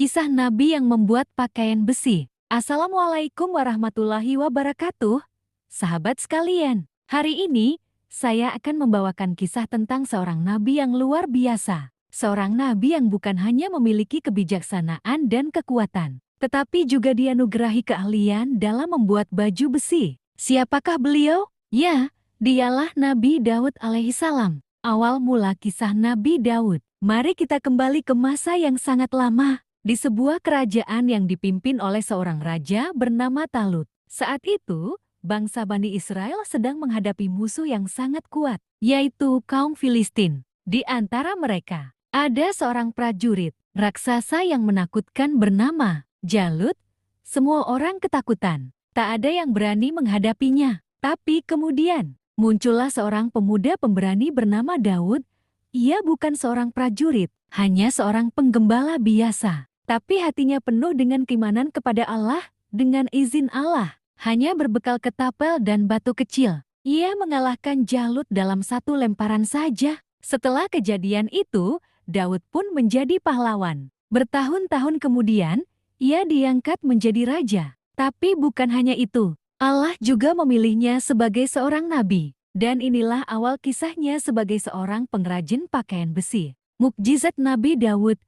Kisah Nabi yang membuat pakaian besi. Assalamualaikum warahmatullahi wabarakatuh. Sahabat sekalian, hari ini saya akan membawakan kisah tentang seorang nabi yang luar biasa. Seorang nabi yang bukan hanya memiliki kebijaksanaan dan kekuatan, tetapi juga dianugerahi keahlian dalam membuat baju besi. Siapakah beliau? Ya, dialah Nabi Daud alaihissalam. Awal mula kisah Nabi Daud. Mari kita kembali ke masa yang sangat lama, di sebuah kerajaan yang dipimpin oleh seorang raja bernama Talut. Saat itu, bangsa Bani Israel sedang menghadapi musuh yang sangat kuat, yaitu kaum Filistin. Di antara mereka, ada seorang prajurit, raksasa yang menakutkan bernama Jalut. Semua orang ketakutan, tak ada yang berani menghadapinya. Tapi kemudian, muncullah seorang pemuda pemberani bernama Daud. Ia bukan seorang prajurit, hanya seorang penggembala biasa. Tapi hatinya penuh dengan keimanan kepada Allah. Dengan izin Allah, hanya berbekal ketapel dan batu kecil, ia mengalahkan Jalut dalam satu lemparan saja. Setelah kejadian itu, Daud pun menjadi pahlawan. Bertahun-tahun kemudian, ia diangkat menjadi raja. Tapi bukan hanya itu, Allah juga memilihnya sebagai seorang nabi. Dan inilah awal kisahnya sebagai seorang pengrajin pakaian besi. Mukjizat Nabi Daud,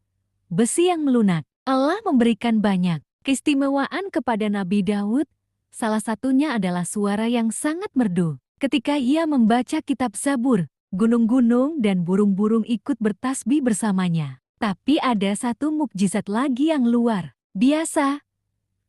besi yang melunak. Allah memberikan banyak keistimewaan kepada Nabi Daud. Salah satunya adalah suara yang sangat merdu. Ketika ia membaca kitab Zabur, gunung-gunung dan burung-burung ikut bertasbih bersamanya. Tapi ada satu mukjizat lagi yang luar biasa.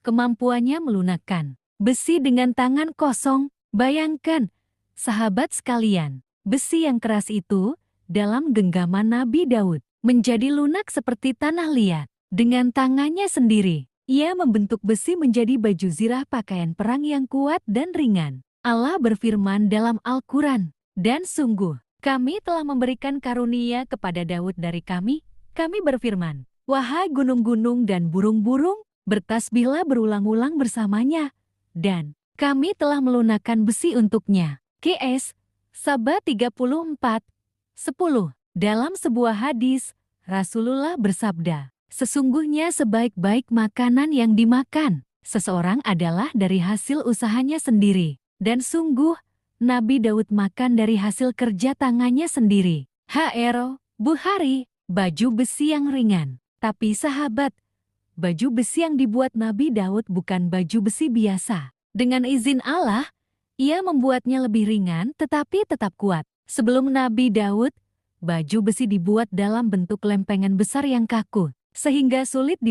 Kemampuannya melunakkan besi dengan tangan kosong. Bayangkan, sahabat sekalian, besi yang keras itu dalam genggaman Nabi Daud menjadi lunak seperti tanah liat. Dengan tangannya sendiri, ia membentuk besi menjadi baju zirah pakaian perang yang kuat dan ringan. Allah berfirman dalam Al-Quran, "Dan sungguh, kami telah memberikan karunia kepada Daud dari kami berfirman, wahai gunung-gunung dan burung-burung, bertasbihlah berulang-ulang bersamanya, dan kami telah melunakkan besi untuknya." QS Sabah 34:10. Dalam sebuah hadis, Rasulullah bersabda, "Sesungguhnya sebaik-baik makanan yang dimakan seseorang adalah dari hasil usahanya sendiri. Dan sungguh, Nabi Daud makan dari hasil kerja tangannya sendiri." HR Bukhari, baju besi yang ringan. Tapi sahabat, baju besi yang dibuat Nabi Daud bukan baju besi biasa. Dengan izin Allah, ia membuatnya lebih ringan tetapi tetap kuat. Sebelum Nabi Daud, baju besi dibuat dalam bentuk lempengan besar yang kaku, sehingga sulit